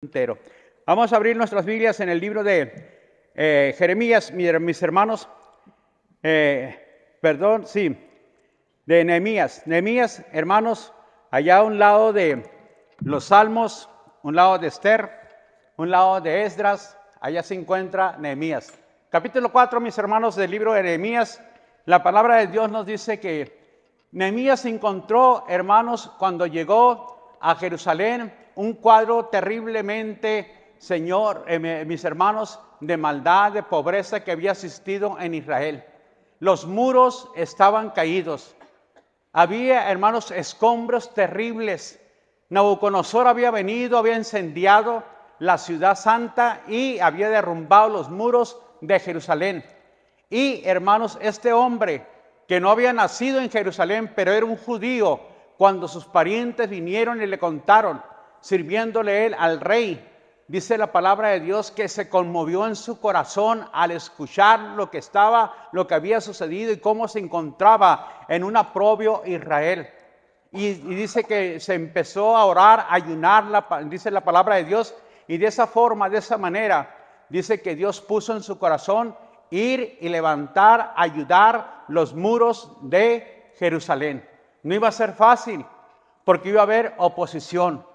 entero. Vamos a abrir nuestras Biblias en el libro de Jeremías, mis hermanos. De Nehemías. Nehemías, hermanos, allá a un lado de los Salmos, un lado de Esther, un lado de Esdras, allá se encuentra Nehemías. Capítulo 4, mis hermanos, del libro de Nehemías, la palabra de Dios nos dice que Nehemías encontró, hermanos, cuando llegó a Jerusalén, un cuadro terriblemente, mis hermanos, de maldad, de pobreza que había existido en Israel. Los muros estaban caídos. Había, hermanos, escombros terribles. Nabucodonosor había venido, había incendiado la ciudad santa y había derrumbado los muros de Jerusalén. Y, hermanos, este hombre que no había nacido en Jerusalén, pero era un judío, cuando sus parientes vinieron y le contaron, sirviéndole él al rey, dice la palabra de Dios que se conmovió en su corazón al escuchar lo que había sucedido y cómo se encontraba en un oprobio Israel. Y dice que se empezó a orar, a ayunar, dice la palabra de Dios, y de esa forma, de esa manera, dice que Dios puso en su corazón ir y levantar, ayudar los muros de Jerusalén. No iba a ser fácil, porque iba a haber oposición.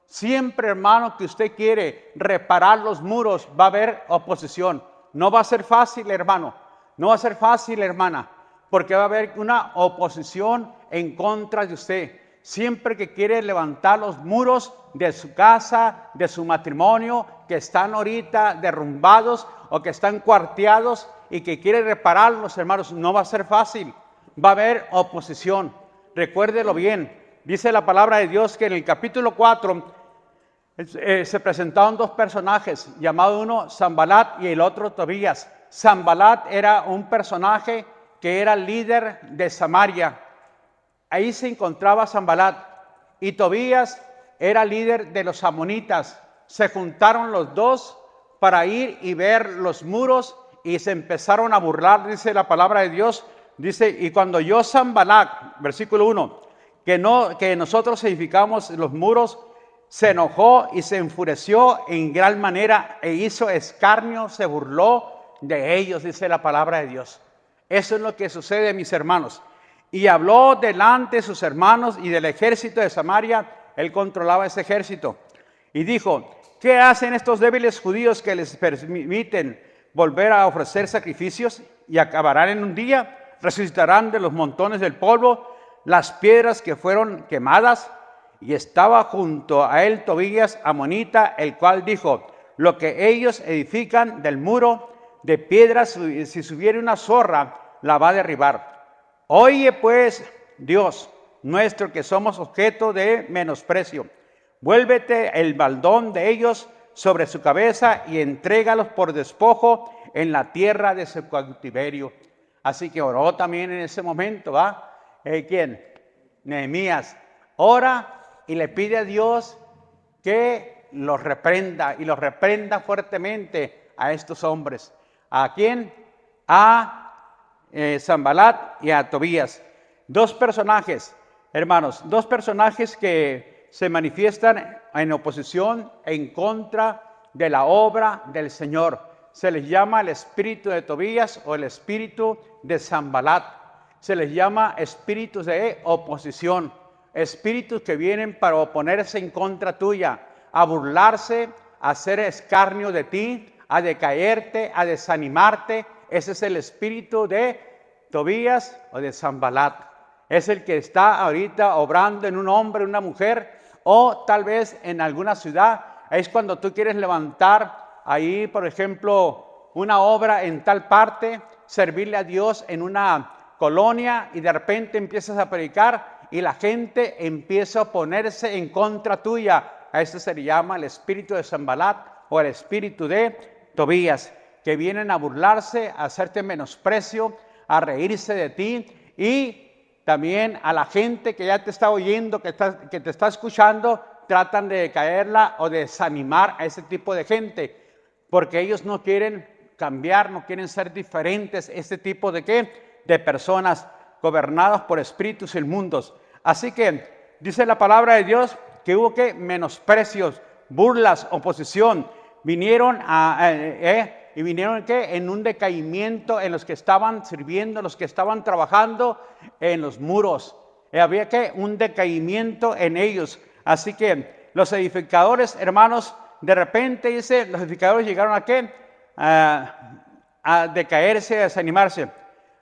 Siempre, hermano, que usted quiere reparar los muros, va a haber oposición. No va a ser fácil, hermano. No va a ser fácil, hermana, porque va a haber una oposición en contra de usted. Siempre que quiere levantar los muros de su casa, de su matrimonio, que están ahorita derrumbados o que están cuarteados y que quiere repararlos, hermanos, no va a ser fácil. Va a haber oposición. Recuérdelo bien. Dice la palabra de Dios que en el capítulo 4 se presentaron dos personajes, llamado uno Sanbalat y el otro Tobías. Sanbalat era un personaje que era líder de Samaria. Ahí se encontraba Sanbalat, y Tobías era líder de los amonitas. Se juntaron los dos para ir y ver los muros y se empezaron a burlar, dice la palabra de Dios. Dice, y cuando oyó Sanbalat, versículo 1, que nosotros edificamos los muros, se enojó y se enfureció en gran manera e hizo escarnio, se burló de ellos, dice la palabra de Dios. Eso es lo que sucede, mis hermanos. Y habló delante de sus hermanos y del ejército de Samaria. Él controlaba ese ejército. Y dijo, ¿qué hacen estos débiles judíos que les permiten volver a ofrecer sacrificios? Y acabarán en un día, resucitarán de los montones del polvo las piedras que fueron quemadas. Y estaba junto a él Tobías amonita, el cual dijo, lo que ellos edifican del muro de piedras, si subiere una zorra, la va a derribar. Oye pues, Dios nuestro, que somos objeto de menosprecio, vuélvete el baldón de ellos sobre su cabeza y entrégalos por despojo en la tierra de su cautiverio. Así que oró también en ese momento, ¿va? ¿Quién? Nehemías. Ora y le pide a Dios que los reprenda, y los reprenda fuertemente a estos hombres. ¿A quién? A Sanbalat y a Tobías. Dos personajes, hermanos, dos personajes que se manifiestan en oposición, en contra de la obra del Señor. Se les llama el espíritu de Tobías o el espíritu de Sanbalat. Se les llama espíritus de oposición, espíritus que vienen para oponerse en contra tuya, a burlarse, a hacer escarnio de ti, a decaerte, a desanimarte. Ese es el espíritu de Tobías o de Sanbalat. Es el que está ahorita obrando en un hombre, una mujer, o tal vez en alguna ciudad. Es cuando tú quieres levantar ahí, por ejemplo, una obra en tal parte, servirle a Dios en una colonia, y de repente empiezas a predicar y la gente empieza a ponerse en contra tuya. A eso se le llama el espíritu de Sanbalat o el espíritu de Tobías, que vienen a burlarse, a hacerte menosprecio, a reírse de ti, y también a la gente que ya te está oyendo, que te está escuchando, tratan de caerla o de desanimar a ese tipo de gente, porque ellos no quieren cambiar, no quieren ser diferentes, este tipo de ¿qué? De personas gobernadas por espíritus inmundos. Así que dice la palabra de Dios que hubo que menosprecios, burlas, oposición. Vinieron y vinieron ¿qué? En un decaimiento en los que estaban sirviendo, los que estaban trabajando en los muros. Había que un decaimiento en ellos. Así que los edificadores, hermanos, de repente dice, los edificadores llegaron a ¿qué? A decaerse, a desanimarse.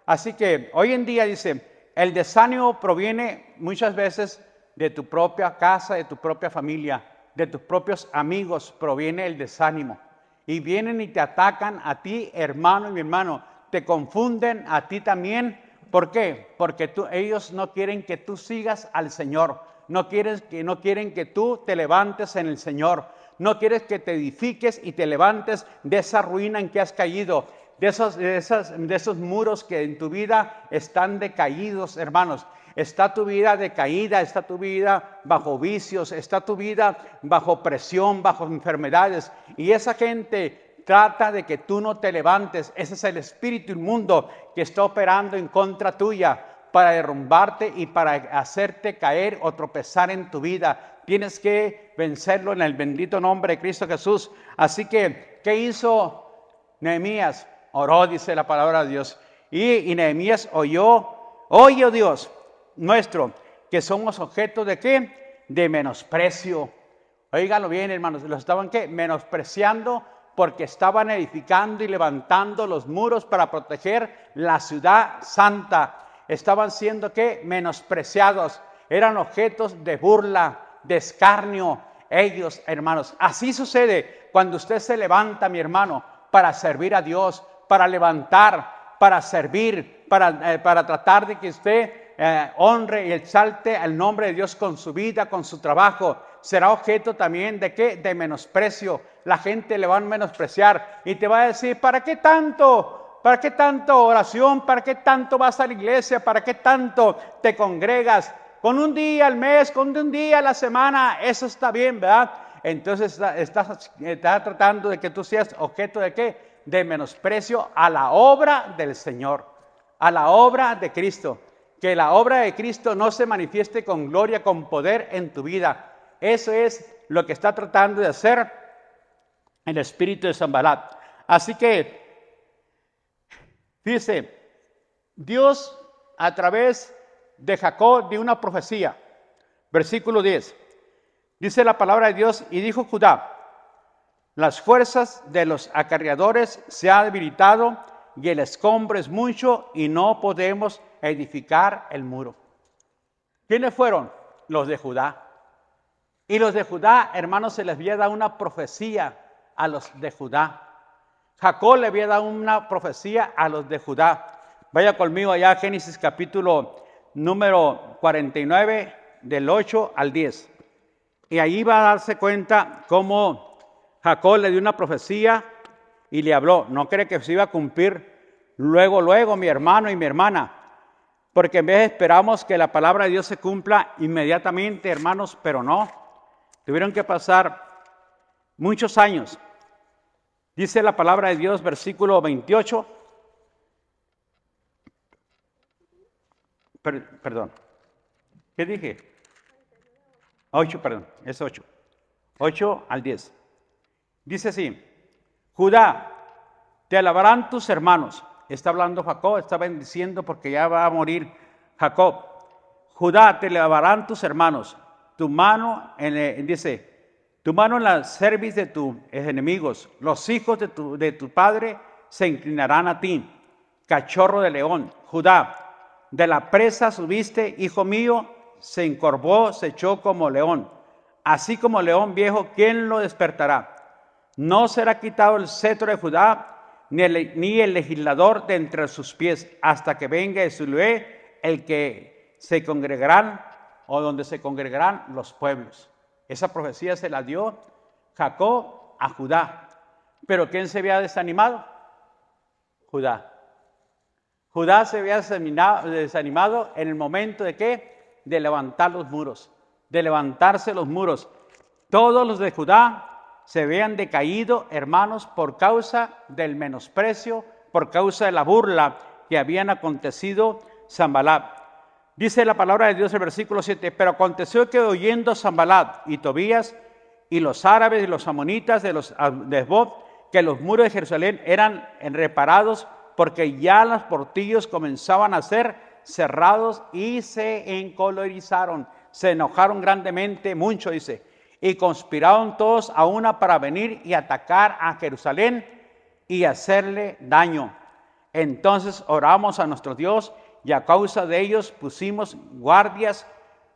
Así que hoy en día dice, el desánimo proviene muchas veces de tu propia casa, de tu propia familia, de tus propios amigos, proviene el desánimo. Y vienen y te atacan a ti, hermano y mi hermano, te confunden a ti también. ¿Por qué? Porque ellos no quieren que tú sigas al Señor, no quieren que tú te levantes en el Señor, no quieres que te edifiques y te levantes de esa ruina en que has caído, de esos muros que en tu vida están decaídos, hermanos. Está tu vida decaída, está tu vida bajo vicios, está tu vida bajo presión, bajo enfermedades. Y esa gente trata de que tú no te levantes. Ese es el espíritu inmundo que está operando en contra tuya para derrumbarte y para hacerte caer o tropezar en tu vida. Tienes que vencerlo en el bendito nombre de Cristo Jesús. Así que, ¿qué hizo Nehemías? Oró, dice la palabra de Dios. Y Nehemías oyó, oye, oh Dios nuestro, que somos objeto de ¿qué? De menosprecio. Óigalo bien, hermanos, los estaban ¿qué? Menospreciando porque estaban edificando y levantando los muros para proteger la ciudad santa. Estaban siendo ¿qué? Menospreciados. Eran objetos de burla, de escarnio. Ellos, hermanos, así sucede cuando usted se levanta, mi hermano, para servir a Dios, para levantar, para servir, para tratar de que usted honre y exalte al nombre de Dios con su vida, con su trabajo. Será objeto también de ¿qué? De menosprecio. La gente le va a menospreciar y te va a decir, ¿para qué tanto? ¿Para qué tanto oración? ¿Para qué tanto vas a la iglesia? ¿Para qué tanto te congregas? Con un día al mes, con un día a la semana, eso está bien, ¿verdad? Entonces está tratando de que tú seas objeto de ¿qué? De menosprecio a la obra del Señor, a la obra de Cristo. Que la obra de Cristo no se manifieste con gloria, con poder en tu vida. Eso es lo que está tratando de hacer el espíritu de Sanballat. Así que, dice, Dios a través de Jacob dio una profecía. Versículo 10. Dice la palabra de Dios, y dijo Judá, las fuerzas de los acarreadores se han debilitado y el escombro es mucho y no podemos edificar el muro. ¿Quiénes fueron? Los de Judá. Y los de Judá, hermanos, se les había dado una profecía a los de Judá. Jacob le había dado una profecía a los de Judá. Vaya conmigo allá a Génesis capítulo número 49, del 8 al 10. Y ahí va a darse cuenta cómo Jacob le dio una profecía y le habló. No cree que se iba a cumplir luego, mi hermano y mi hermana. Porque en vez esperamos que la palabra de Dios se cumpla inmediatamente, hermanos, pero no. Tuvieron que pasar muchos años. Dice la palabra de Dios, versículo 28. Perdón. ¿Qué dije? 8, perdón, es 8. 8 al 10. Dice así, Judá, te alabarán tus hermanos. Está hablando Jacob, está bendiciendo porque ya va a morir Jacob. Judá, te alabarán tus hermanos. Tu mano, tu mano en la cerviz de tus enemigos. Los hijos de tu padre se inclinarán a ti. Cachorro de león, Judá, de la presa subiste, hijo mío, se encorvó, se echó como león. Así como león viejo, ¿quién lo despertará? No será quitado el cetro de Judá, ni el legislador de entre sus pies, hasta que venga de Siloé el que se congregarán, o donde se congregarán los pueblos. Esa profecía se la dio Jacob a Judá. ¿Pero quién se había desanimado? Judá. Judá se había desanimado en el momento de ¿qué? De levantar los muros, de levantarse los muros. Todos los de Judá se habían decaído, hermanos, por causa del menosprecio, por causa de la burla que habían acontecido Sanballat. Dice la palabra de Dios en el versículo 7, pero aconteció que oyendo Sanballat y Tobías y los árabes y los amonitas de Hesbón, que los muros de Jerusalén eran reparados, porque ya los portillos comenzaban a ser cerrados y se encolerizaron, se enojaron grandemente, mucho dice, y conspiraron todos a una para venir y atacar a Jerusalén y hacerle daño. Entonces oramos a nuestro Dios y a causa de ellos pusimos guardias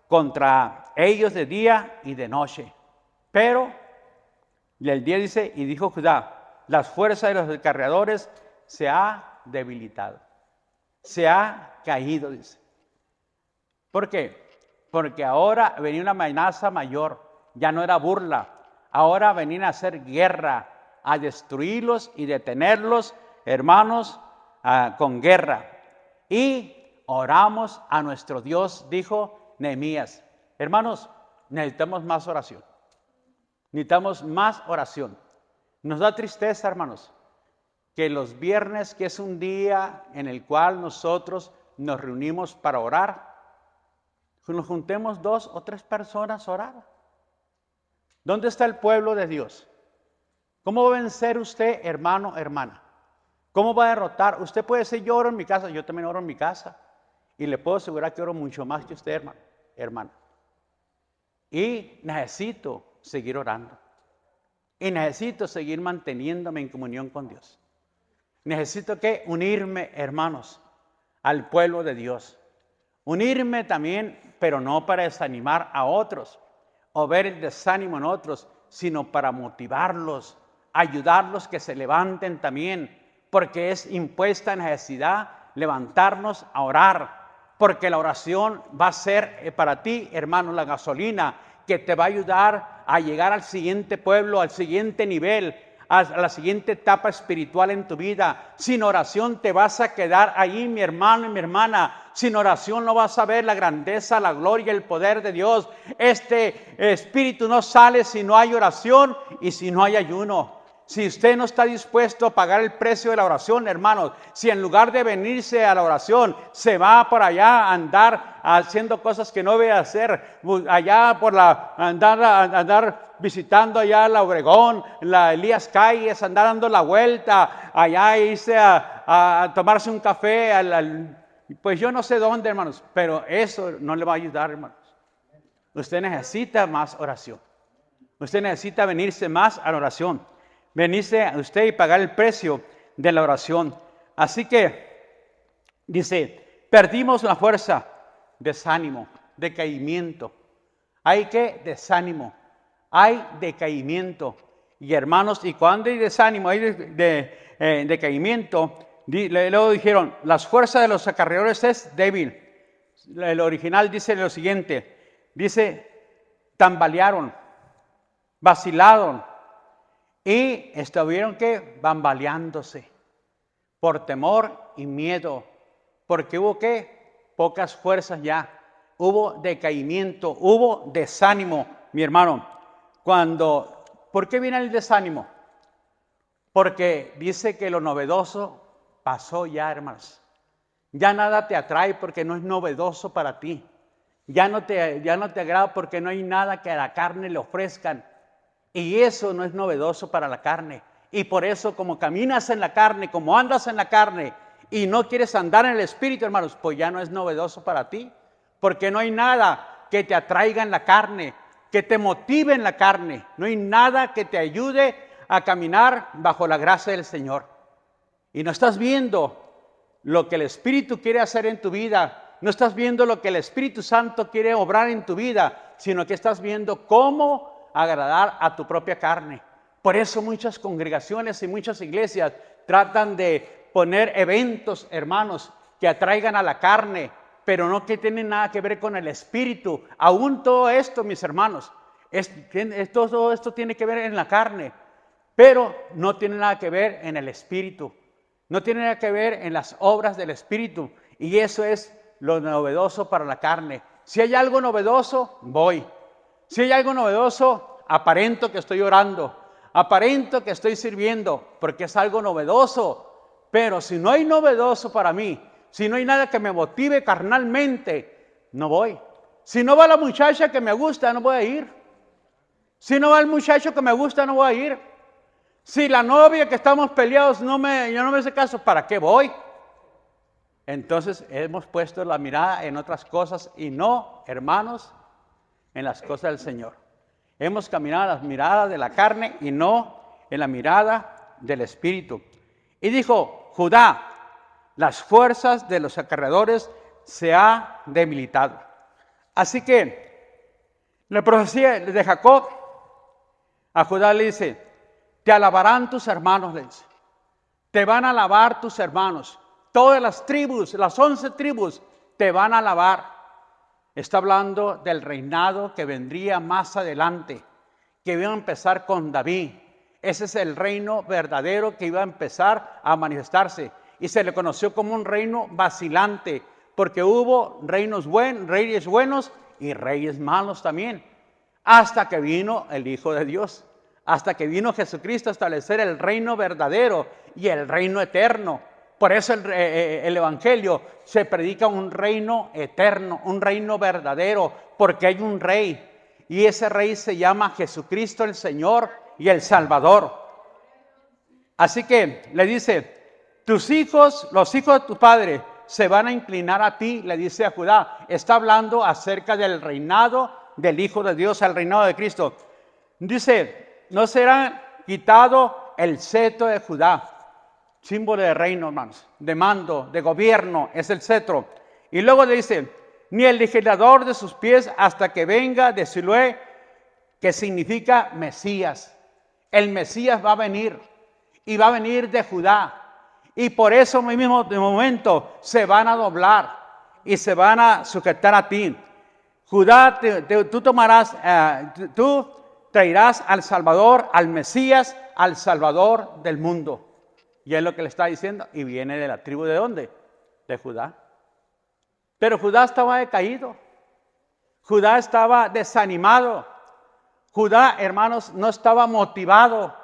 contra ellos de día y de noche. Pero el día dice, y dijo Judá, las fuerzas de los descarriadores se ha debilitado, se ha caído, dice. ¿Por qué? Porque ahora venía una amenaza mayor, ya no era burla, ahora venían a hacer guerra, a destruirlos y detenerlos, hermanos, con guerra. Y oramos a nuestro Dios, dijo Nehemías. Hermanos, necesitamos más oración. Necesitamos más oración. Nos da tristeza, hermanos, que los viernes, que es un día en el cual nosotros nos reunimos para orar, nos juntemos 2 o 3 personas a orar. ¿Dónde está el pueblo de Dios? ¿Cómo va a vencer usted, hermano, hermana? ¿Cómo va a derrotar? Usted puede decir, yo oro en mi casa, yo también oro en mi casa. Y le puedo asegurar que oro mucho más que usted, hermano, hermana. Y necesito seguir orando. Y necesito seguir manteniéndome en comunión con Dios. Necesito que unirme, hermanos, al pueblo de Dios. Unirme también, pero no para desanimar a otros o ver el desánimo en otros, sino para motivarlos, ayudarlos que se levanten también, porque es impuesta necesidad levantarnos a orar, porque la oración va a ser para ti, hermano, la gasolina que te va a ayudar a llegar al siguiente pueblo, al siguiente nivel, a la siguiente etapa espiritual en tu vida. Sin oración te vas a quedar ahí, mi hermano y mi hermana. Sin oración no vas a ver la grandeza, la gloria, el poder de Dios. Este espíritu no sale si no hay oración y si no hay ayuno. Si usted no está dispuesto a pagar el precio de la oración, hermanos, si en lugar de venirse a la oración se va por allá a andar haciendo cosas que no debe hacer, allá por andar visitando allá la Obregón, la Elías Calles, andar dando la vuelta, allá irse a tomarse un café, pues yo no sé dónde, hermanos, pero eso no le va a ayudar, hermanos. Usted necesita más oración. Usted necesita venirse más a la oración. Venirse a usted y pagar el precio de la oración. Así que, dice, perdimos la fuerza, desánimo, decaimiento. Hay que desánimo, hay decaimiento. Y hermanos, y cuando hay desánimo, hay decaimiento, luego dijeron, las fuerzas de los acarreadores es débil. El original dice lo siguiente, dice, tambalearon, vacilaron. Y estuvieron que bambaleándose por temor y miedo, porque hubo que pocas fuerzas ya, hubo decaimiento, hubo desánimo, mi hermano. ¿Por qué viene el desánimo? Porque dice que lo novedoso pasó ya, hermanos. Ya nada te atrae porque no es novedoso para ti. Ya no te agrada porque no hay nada que a la carne le ofrezcan. Y eso no es novedoso para la carne. Y por eso, como caminas en la carne, como andas en la carne y no quieres andar en el espíritu, hermanos, pues ya no es novedoso para ti. Porque no hay nada que te atraiga en la carne, que te motive en la carne. No hay nada que te ayude a caminar bajo la gracia del Señor. Y no estás viendo lo que el Espíritu quiere hacer en tu vida. No estás viendo lo que el Espíritu Santo quiere obrar en tu vida, sino que estás viendo cómo agradar a tu propia carne. Por eso muchas congregaciones y muchas iglesias tratan de poner eventos, hermanos, que atraigan a la carne, pero no que tienen nada que ver con el espíritu. Aún todo esto, mis hermanos, todo esto tiene que ver en la carne, pero no tiene nada que ver en el espíritu. No tiene nada que ver en las obras del espíritu. Y eso es lo novedoso para la carne. Si hay algo novedoso, voy. Si hay algo novedoso, aparento que estoy orando, aparento que estoy sirviendo, porque es algo novedoso. Pero si no hay novedoso para mí, si no hay nada que me motive carnalmente, no voy. Si no va la muchacha que me gusta, no voy a ir. Si no va el muchacho que me gusta, no voy a ir. Si la novia que estamos peleados yo no me hace caso, ¿para qué voy? Entonces hemos puesto la mirada en otras cosas y no, hermanos, en las cosas del Señor. Hemos caminado en las miradas de la carne y no en la mirada del Espíritu. Y dijo, Judá, las fuerzas de los acarreadores se ha debilitado. Así que la profecía de Jacob a Judá le dice, te alabarán tus hermanos, le dice. Te van a alabar tus hermanos. Todas las tribus, las 11 tribus, te van a alabar. Está hablando del reinado que vendría más adelante, que iba a empezar con David. Ese es el reino verdadero que iba a empezar a manifestarse. Y se le conoció como un reino vacilante, porque hubo reyes buenos y reyes malos también. Hasta que vino el Hijo de Dios, hasta que vino Jesucristo a establecer el reino verdadero y el reino eterno. Por eso el Evangelio se predica un reino eterno, un reino verdadero, porque hay un rey. Y ese rey se llama Jesucristo el Señor y el Salvador. Así que le dice, tus hijos, los hijos de tu padre, se van a inclinar a ti, le dice a Judá. Está hablando acerca del reinado del Hijo de Dios, el reinado de Cristo. Dice, no será quitado el cetro de Judá. Símbolo de reino, hermanos, de mando, de gobierno, es el cetro. Y luego le dice, ni el legislador de sus pies hasta que venga de Siloé, que significa Mesías. El Mesías va a venir y va a venir de Judá. Y por eso mismo de momento se van a doblar y se van a sujetar a ti. Judá, tú traerás al Salvador, al Mesías, al Salvador del mundo. Y es lo que le está diciendo. Y viene de la tribu ¿de dónde? De Judá. Pero Judá estaba decaído. Judá estaba desanimado. Judá, hermanos, no estaba motivado.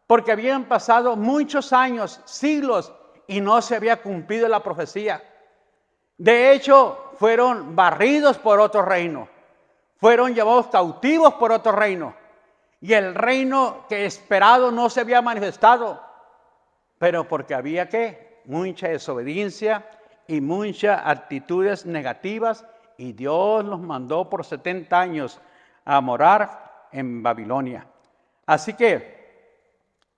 Porque habían pasado muchos años, siglos, y no se había cumplido la profecía. De hecho, fueron barridos por otro reino. Fueron llevados cautivos por otro reino. Y el reino que esperado no se había manifestado. Pero porque había ¿qué? Mucha desobediencia y muchas actitudes negativas. Y Dios los mandó por 70 años a morar en Babilonia. Así que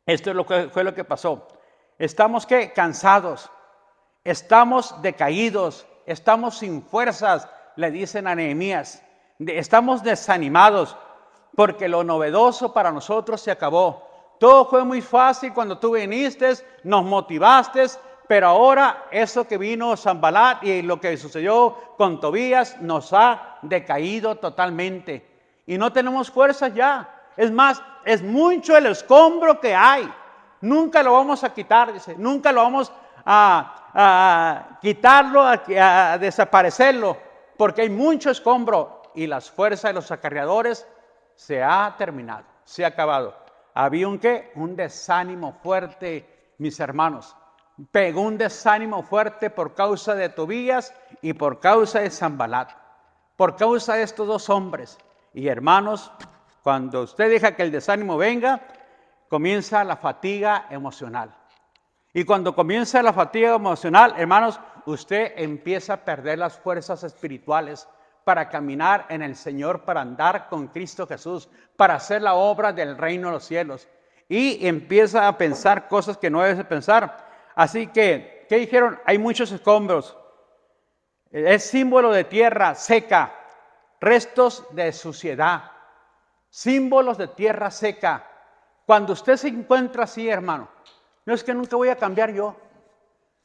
esto es lo que fue lo que pasó. Estamos ¿qué? Cansados. Estamos decaídos. Estamos sin fuerzas, le dicen a Nehemías. Estamos desanimados porque lo novedoso para nosotros se acabó. Todo fue muy fácil cuando tú viniste, nos motivaste, pero ahora eso que vino Sanbalat y lo que sucedió con Tobías nos ha decaído totalmente. Y no tenemos fuerzas ya. Es más, es mucho el escombro que hay. Nunca lo vamos a quitar, dice. Nunca lo vamos a quitarlo, a desaparecerlo, porque hay mucho escombro y las fuerzas de los acarreadores se ha terminado, se ha acabado. Había un ¿qué? Un desánimo fuerte, mis hermanos. Pegó un desánimo fuerte por causa de Tobías y por causa de Sanbalat. Por causa de estos dos hombres. Y hermanos, cuando usted deja que el desánimo venga, comienza la fatiga emocional. Y cuando comienza la fatiga emocional, hermanos, usted empieza a perder las fuerzas espirituales para caminar en el Señor, para andar con Cristo Jesús, para hacer la obra del reino de los cielos. Y empieza a pensar cosas que no debe pensar. Así que, ¿qué dijeron? Hay muchos escombros. Es símbolo de tierra seca, restos de suciedad, símbolos de tierra seca. Cuando usted se encuentra así, hermano, no es que nunca voy a cambiar yo,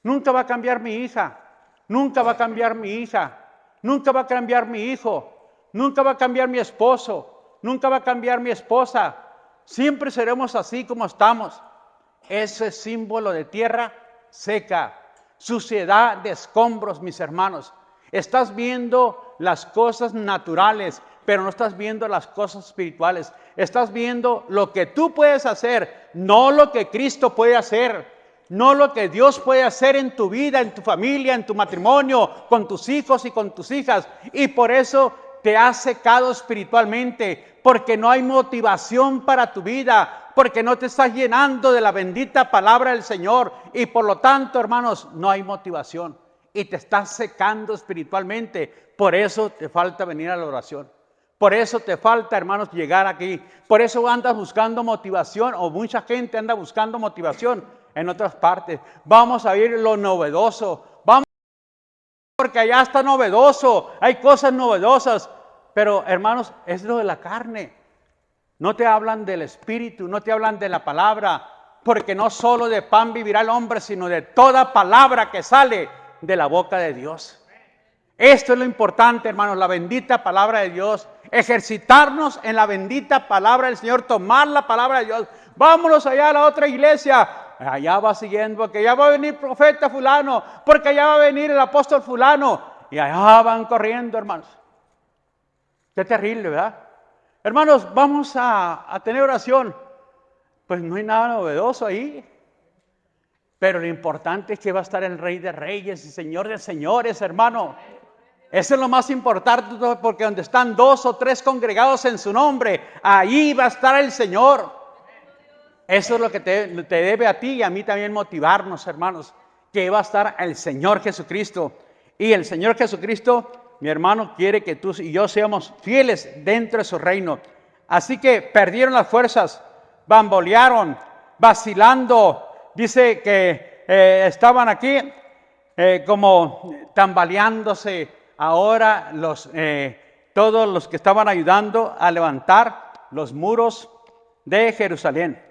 nunca va a cambiar mi hija, nunca va a cambiar mi hija, nunca va a cambiar mi hijo, nunca va a cambiar mi esposo, nunca va a cambiar mi esposa. Siempre seremos así como estamos. Ese es símbolo de tierra seca, suciedad de escombros, mis hermanos. Estás viendo las cosas naturales, pero no estás viendo las cosas espirituales. Estás viendo lo que tú puedes hacer, no lo que Cristo puede hacer. No lo que Dios puede hacer en tu vida, en tu familia, en tu matrimonio, con tus hijos y con tus hijas. Y por eso te has secado espiritualmente, porque no hay motivación para tu vida, porque no te estás llenando de la bendita palabra del Señor y por lo tanto, hermanos, no hay motivación y te estás secando espiritualmente. Por eso te falta venir a la oración. Por eso te falta, hermanos, llegar aquí. Por eso andas buscando motivación, o mucha gente anda buscando motivación en otras partes. Vamos a ir lo novedoso. Vamos porque allá está novedoso. Hay cosas novedosas. Pero, hermanos, es lo de la carne. No te hablan del Espíritu, no te hablan de la palabra. Porque no solo de pan vivirá el hombre, sino de toda palabra que sale de la boca de Dios. Esto es lo importante, hermanos, la bendita palabra de Dios. Ejercitarnos en la bendita palabra del Señor, tomar la palabra de Dios. Vámonos allá a la otra iglesia. Allá va siguiendo, porque allá va a venir profeta fulano, porque allá va a venir el apóstol fulano. Y allá van corriendo, hermanos. Qué terrible, ¿verdad? Hermanos, vamos a tener oración. Pues no hay nada novedoso ahí. Pero lo importante es que va a estar el Rey de Reyes y Señor de Señores, hermano. Eso es lo más importante, porque donde están 2 o 3 congregados en su nombre, ahí va a estar el Señor. Eso es lo que te debe a ti y a mí también motivarnos, hermanos, que va a estar el Señor Jesucristo. Y el Señor Jesucristo, mi hermano, quiere que tú y yo seamos fieles dentro de su reino. Así que perdieron las fuerzas, bambolearon, vacilando. Dice que estaban aquí como tambaleándose. Ahora todos los que estaban ayudando a levantar los muros de Jerusalén.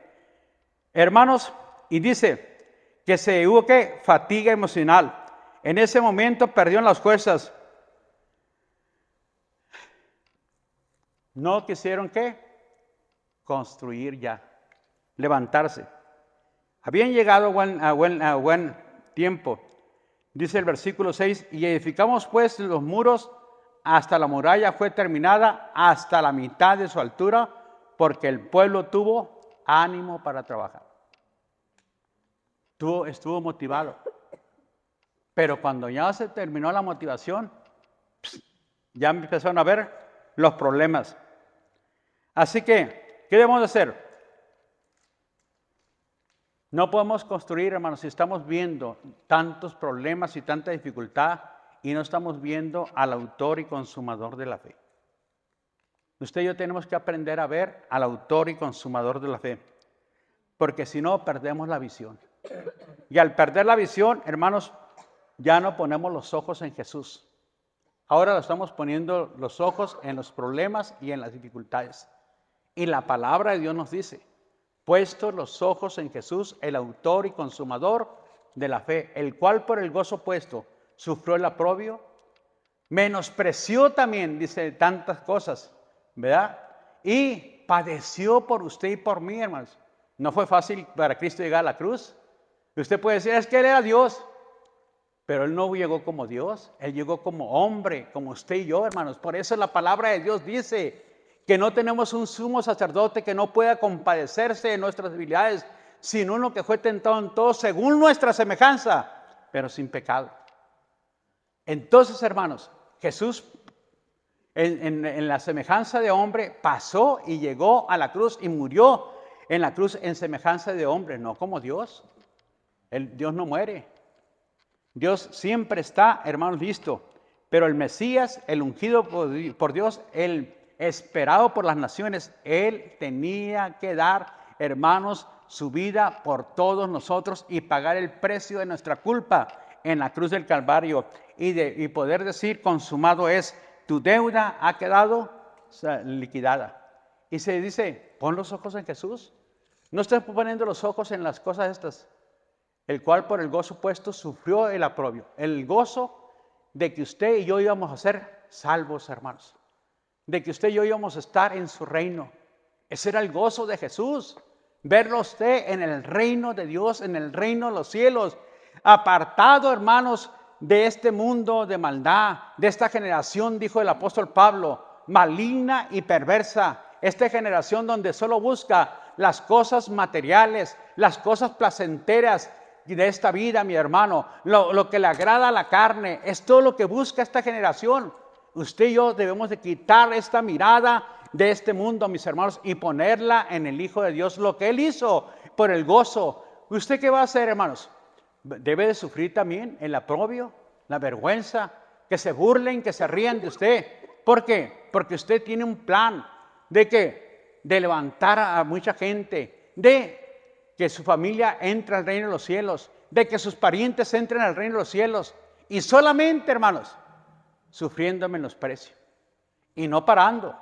Hermanos, y dice que se hubo fatiga emocional. En ese momento perdieron las fuerzas. No quisieron construir ya, levantarse. Habían llegado a buen tiempo. Dice el versículo 6, y edificamos pues los muros hasta la muralla fue terminada, hasta la mitad de su altura, porque el pueblo tuvo ánimo para trabajar. Estuvo motivado. Pero cuando ya se terminó la motivación, ya empezaron a ver los problemas. Así que, ¿qué debemos de hacer? No podemos construir, hermanos, si estamos viendo tantos problemas y tanta dificultad y no estamos viendo al autor y consumador de la fe. Usted y yo tenemos que aprender a ver al autor y consumador de la fe, porque si no, perdemos la visión. Y al perder la visión, hermanos, ya no ponemos los ojos en Jesús. Ahora lo estamos poniendo los ojos en los problemas y en las dificultades. Y la palabra de Dios nos dice, puestos los ojos en Jesús, el autor y consumador de la fe, el cual por el gozo puesto sufrió el oprobio, menospreció también, dice, tantas cosas, ¿verdad? Y padeció por usted y por mí, hermanos. No fue fácil para Cristo llegar a la cruz. Usted puede decir, es que Él era Dios, pero Él no llegó como Dios, Él llegó como hombre, como usted y yo, hermanos. Por eso la palabra de Dios dice que no tenemos un sumo sacerdote que no pueda compadecerse de nuestras debilidades, sino uno que fue tentado en todo según nuestra semejanza, pero sin pecado. Entonces, hermanos, Jesús en la semejanza de hombre pasó y llegó a la cruz y murió en la cruz en semejanza de hombre, no como Dios. Dios no muere. Dios siempre está, hermanos, listo. Pero el Mesías, el ungido por Dios, el esperado por las naciones, Él tenía que dar, hermanos, su vida por todos nosotros y pagar el precio de nuestra culpa en la cruz del Calvario y poder decir, consumado es, tu deuda ha quedado liquidada. Y se dice, pon los ojos en Jesús. No estés poniendo los ojos en las cosas estas, el cual por el gozo puesto sufrió el oprobio. El gozo de que usted y yo íbamos a ser salvos, hermanos. De que usted y yo íbamos a estar en su reino. Ese era el gozo de Jesús. Verlo a usted en el reino de Dios, en el reino de los cielos. Apartado, hermanos, de este mundo de maldad, de esta generación, dijo el apóstol Pablo, maligna y perversa. Esta generación donde solo busca las cosas materiales, las cosas placenteras de esta vida, mi hermano. Lo que le agrada a la carne, es todo lo que busca esta generación. Usted y yo debemos de quitar esta mirada de este mundo, mis hermanos, y ponerla en el Hijo de Dios, lo que Él hizo por el gozo. ¿Usted qué va a hacer, hermanos? Debe de sufrir también el oprobio, la vergüenza, que se burlen, que se rían de usted. ¿Por qué? Porque usted tiene un plan de que de levantar a mucha gente, de que su familia entre al reino de los cielos, de que sus parientes entren al reino de los cielos, y solamente, hermanos, sufriendo menosprecio y no parando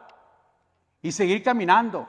y seguir caminando,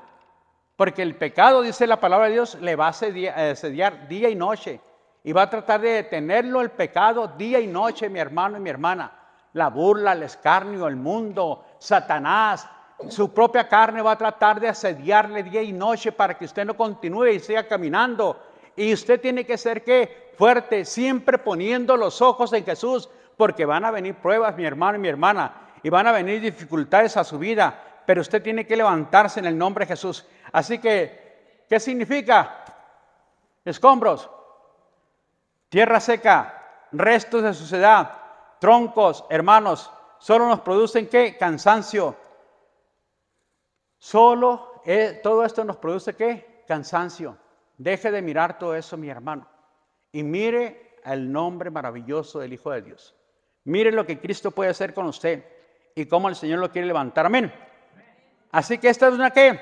porque el pecado, dice la palabra de Dios, le va a asediar día y noche, y va a tratar de detenerlo el pecado día y noche, mi hermano y mi hermana. La burla, el escarnio, el mundo, Satanás, su propia carne va a tratar de asediarle día y noche para que usted no continúe y siga caminando. Y usted tiene que ser, ¿qué? Fuerte, siempre poniendo los ojos en Jesús, porque van a venir pruebas, mi hermano y mi hermana, y van a venir dificultades a su vida, pero usted tiene que levantarse en el nombre de Jesús. Así que, ¿qué significa? Escombros, tierra seca, restos de suciedad, troncos, hermanos, solo nos producen, ¿qué? Cansancio. Todo esto nos produce, ¿qué? Cansancio. Deje de mirar todo eso, mi hermano, y mire el nombre maravilloso del Hijo de Dios. Mire lo que Cristo puede hacer con usted y cómo el Señor lo quiere levantar. Amén. Así que esta es una, ¿qué?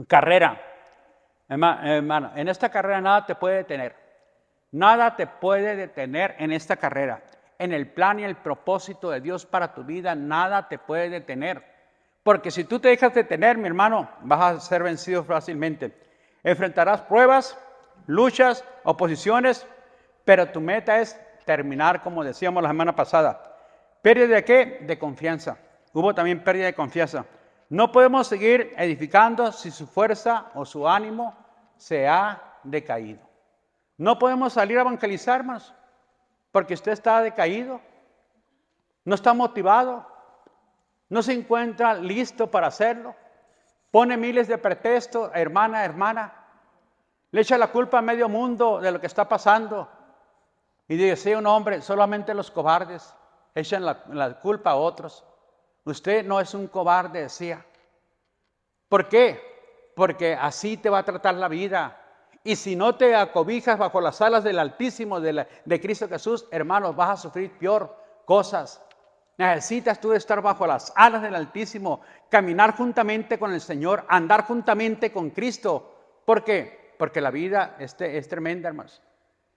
Carrera. Hermano, en esta carrera nada te puede detener. Nada te puede detener en esta carrera. En el plan y el propósito de Dios para tu vida, nada te puede detener. Porque si tú te dejas detener, mi hermano, vas a ser vencido fácilmente. Enfrentarás pruebas, luchas, oposiciones, pero tu meta es terminar, como decíamos la semana pasada. ¿Pérdida de qué? De confianza. Hubo también pérdida de confianza. No podemos seguir edificando si su fuerza o su ánimo se ha decaído. No podemos salir a evangelizar, hermanos, porque usted está decaído, no está motivado, no se encuentra listo para hacerlo. Pone miles de pretextos, hermana, le echa la culpa a medio mundo de lo que está pasando. Y dice un hombre, solamente los cobardes echan la culpa a otros. Usted no es un cobarde, decía. ¿Por qué? Porque así te va a tratar la vida. Y si no te acobijas bajo las alas del Altísimo, de Cristo Jesús, hermanos, vas a sufrir peor cosas. Necesitas tú estar bajo las alas del Altísimo, caminar juntamente con el Señor, andar juntamente con Cristo. ¿Por qué? Porque la vida es tremenda, hermanos.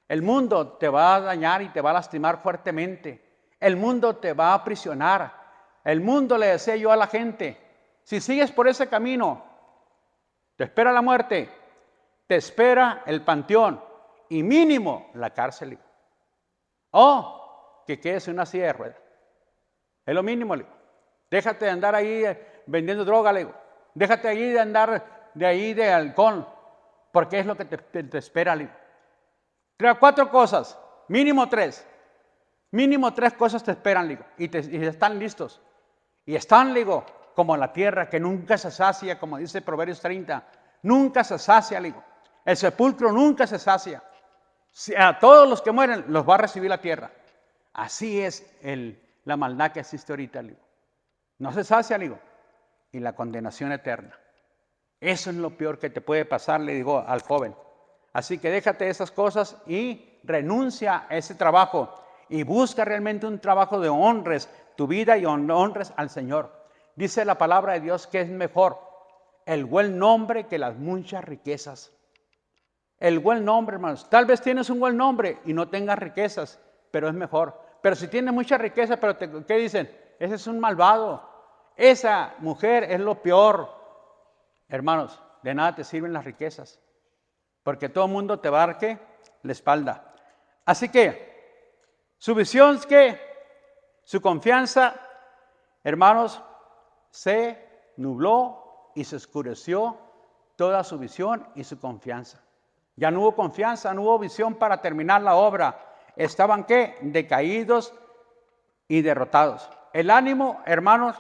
El mundo te va a dañar y te va a lastimar fuertemente. El mundo te va a aprisionar. El mundo, le decía yo a la gente, si sigues por ese camino, te espera la muerte, te espera el panteón y mínimo la cárcel. O que quedes en una silla de ruedas. Es lo mínimo, le digo. Déjate de andar ahí vendiendo droga, le digo. Déjate ahí de andar de alcohol, porque es lo que te espera, le digo. 4 cosas, mínimo 3. Mínimo 3 cosas te esperan, le digo, y están listos. Y están, le digo, como la tierra que nunca se sacia, como dice Proverbios 30. Nunca se sacia, le digo. El sepulcro nunca se sacia. A todos los que mueren los va a recibir la tierra. Así es la maldad que existe ahorita, le digo. No se sacia, le digo. Y la condenación eterna. Eso es lo peor que te puede pasar, le digo al joven. Así que déjate de esas cosas y renuncia a ese trabajo. Y busca realmente un trabajo de honres tu vida y honres al Señor. Dice la palabra de Dios que es mejor el buen nombre que las muchas riquezas. El buen nombre, hermanos. Tal vez tienes un buen nombre y no tengas riquezas, pero es mejor. Pero si tienes mucha riqueza, pero ¿qué dicen? Ese es un malvado. Esa mujer es lo peor. Hermanos, de nada te sirven las riquezas, porque todo el mundo te va a dar, ¿qué? La espalda. Así que, su visión es que, su confianza, hermanos, se nubló y se oscureció toda su visión y su confianza. Ya no hubo confianza, no hubo visión para terminar la obra. Estaban, ¿qué? Decaídos y derrotados. El ánimo, hermanos,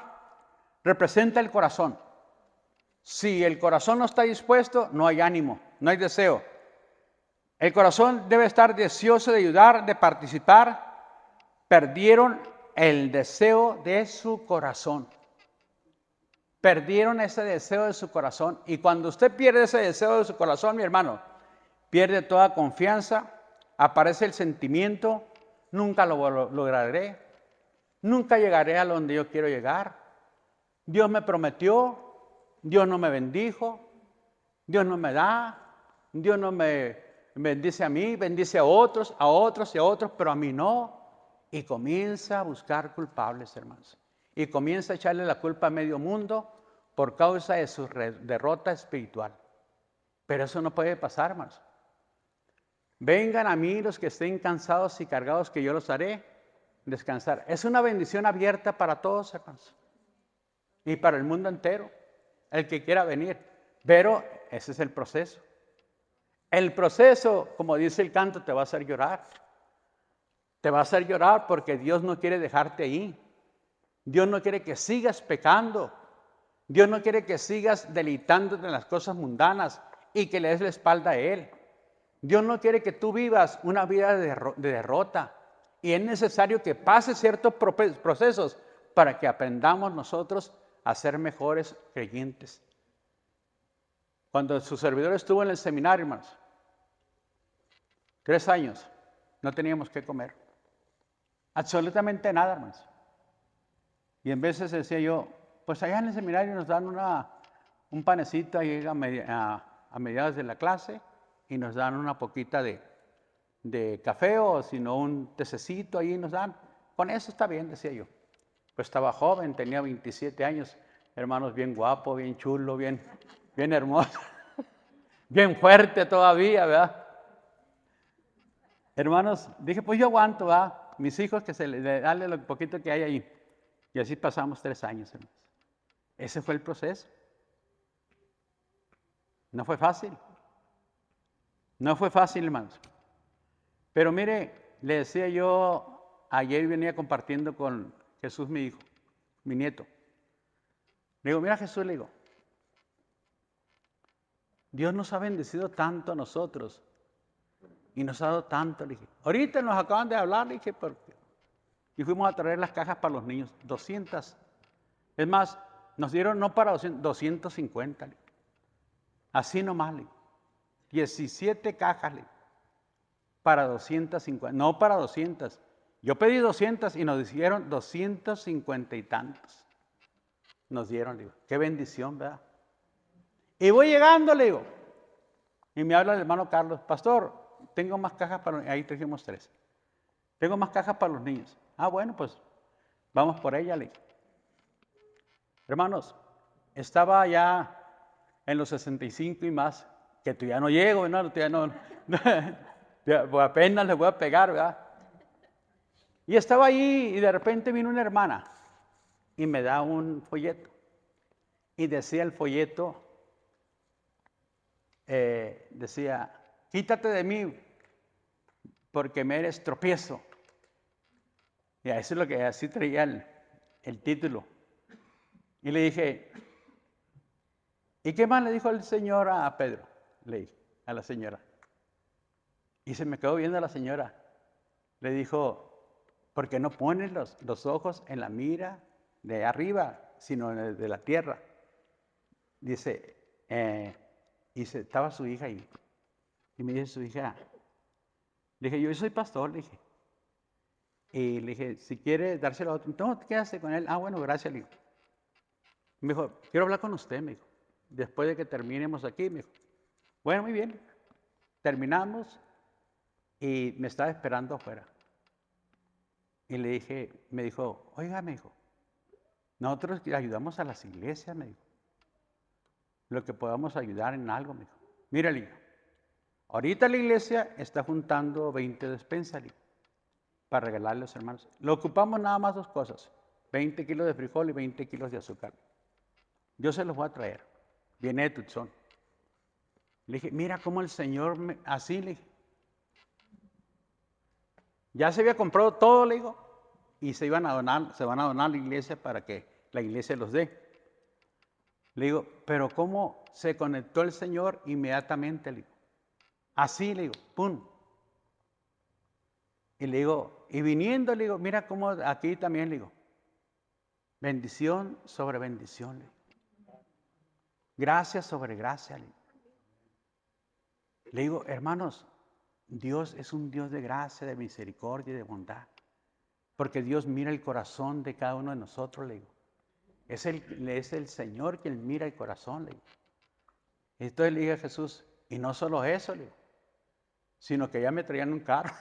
representa el corazón. Si el corazón no está dispuesto, no hay ánimo, no hay deseo. El corazón debe estar deseoso de ayudar, de participar. Perdieron el deseo de su corazón. Perdieron ese deseo de su corazón. Y cuando usted pierde ese deseo de su corazón, mi hermano, pierde toda confianza, aparece el sentimiento, nunca lo lograré, nunca llegaré a donde yo quiero llegar. Dios me prometió, Dios no me bendijo, Dios no me da, Dios no me bendice a mí, bendice a otros y a otros, pero a mí no. Y comienza a buscar culpables, hermanos. Y comienza a echarle la culpa a medio mundo por causa de su derrota espiritual. Pero eso no puede pasar, hermanos. Vengan a mí los que estén cansados y cargados, que yo los haré descansar. Es una bendición abierta para todos, hermanos. Y para el mundo entero, el que quiera venir. Pero ese es el proceso. El proceso, como dice el canto, te va a hacer llorar. Te va a hacer llorar porque Dios no quiere dejarte ahí. Dios no quiere que sigas pecando. Dios no quiere que sigas deleitándote en las cosas mundanas y que le des la espalda a Él. Dios no quiere que tú vivas una vida de derrota. Y es necesario que pases ciertos procesos para que aprendamos nosotros a ser mejores creyentes. Cuando su servidor estuvo en el seminario, hermanos, 3 años, no teníamos que comer. Absolutamente nada, hermanos. Y en veces decía yo, pues allá en el seminario nos dan un panecito ahí a mediados de la clase y nos dan una poquita de café o si no un tececito ahí nos dan. Con eso está bien, decía yo. Pues estaba joven, tenía 27 años, hermanos, bien guapo, bien chulo, bien hermoso, bien fuerte todavía, ¿verdad? Hermanos, dije, pues yo aguanto, ¿verdad? Mis hijos, que se les dale lo poquito que hay ahí. Y así pasamos 3 años, hermanos. Ese fue el proceso. No fue fácil. No fue fácil, hermanos. Pero mire, le decía yo, ayer venía compartiendo con Jesús, mi hijo, mi nieto. Le digo, mira Jesús, le digo, Dios nos ha bendecido tanto a nosotros y nos ha dado tanto, le dije. Ahorita nos acaban de hablar, le dije, y fuimos a traer las cajas para los niños, 200. Es más, nos dieron no para 200, 250. Le dije. Así nomás, le dije. 17 cajas, le dije, para 250, no para 200. Yo pedí 200 y nos dieron 250 y tantos. Nos dieron, le digo, qué bendición, ¿verdad? Y voy llegando, le digo, y me habla el hermano Carlos, pastor, tengo más cajas para, ahí trajimos 3. Tengo más cajas para los niños. Ah, bueno, pues vamos por ella, le dije. Hermanos, estaba ya en los 65 y más, que todavía no llego, ¿no? Todavía no, apenas le voy a pegar, ¿verdad? Y estaba ahí y de repente vino una hermana y me da un folleto. Y decía el folleto, decía, quítate de mí porque me eres tropiezo. Y eso es lo que así traía el título. Y le dije, ¿y qué más le dijo el Señor a Pedro? Le dije, a la señora. Y se me quedó viendo a la señora. Le dijo, ¿por qué no pones los ojos en la mira de arriba, sino de la tierra? Dice, estaba su hija ahí. Y me dice su hija, le dije, yo soy pastor, le dije. Y le dije, si quiere dárselo a otro, no, quédate con él. Ah, bueno, gracias, le digo. Me dijo, quiero hablar con usted, me dijo. Después de que terminemos aquí, me dijo. Bueno, muy bien. Terminamos y me estaba esperando afuera. Y le dije, me dijo, oiga, me dijo, nosotros ayudamos a las iglesias, me dijo. Lo que podamos ayudar en algo, me dijo. Mira, le digo, ahorita la iglesia está juntando 20 despensas, le digo, para regalarle a los hermanos. Lo ocupamos nada más 2 cosas, 20 kilos de frijol y 20 kilos de azúcar. Yo se los voy a traer, viene de Tucson. Le dije, mira cómo el Señor, así le dije. Ya se había comprado todo, le digo, y se van a donar a la iglesia para que la iglesia los dé. Le digo, pero ¿cómo se conectó el Señor inmediatamente? Le digo, así, le digo, pum. Y le digo, y viniendo, le digo, mira cómo aquí también, le digo, bendición sobre bendición, le digo. Gracia sobre gracia, le digo. Le digo, hermanos, Dios es un Dios de gracia, de misericordia y de bondad. Porque Dios mira el corazón de cada uno de nosotros, le digo. Es el Señor quien mira el corazón, le digo. Entonces le dije a Jesús, y no solo eso, le digo, sino que ya me traían un carro.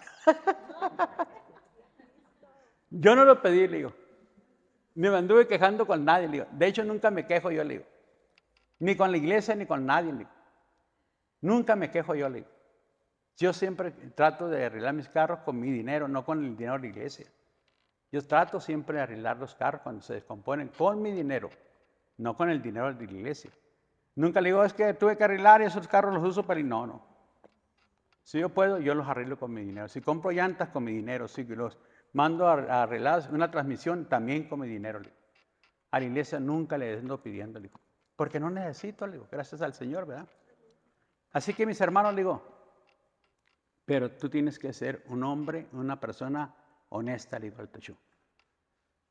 Yo no lo pedí, le digo. Ni me anduve quejando con nadie, le digo. De hecho, nunca me quejo yo, le digo. Ni con la iglesia, ni con nadie, le digo. Nunca me quejo yo, le digo. Yo siempre trato de arreglar mis carros con mi dinero, no con el dinero de la iglesia. Yo trato siempre de arreglar los carros cuando se descomponen con mi dinero, no con el dinero de la iglesia. Nunca le digo, es que tuve que arreglar y esos carros los uso para ir. No, no. Si yo puedo, yo los arreglo con mi dinero. Si compro llantas, con mi dinero. Si los mando a arreglar una transmisión, también con mi dinero. Le digo. A la iglesia nunca le ando pidiendo, le digo, porque no necesito, le digo, gracias al Señor, ¿verdad? Así que mis hermanos, le digo, pero tú tienes que ser un hombre, una persona honesta, le digo al Techo.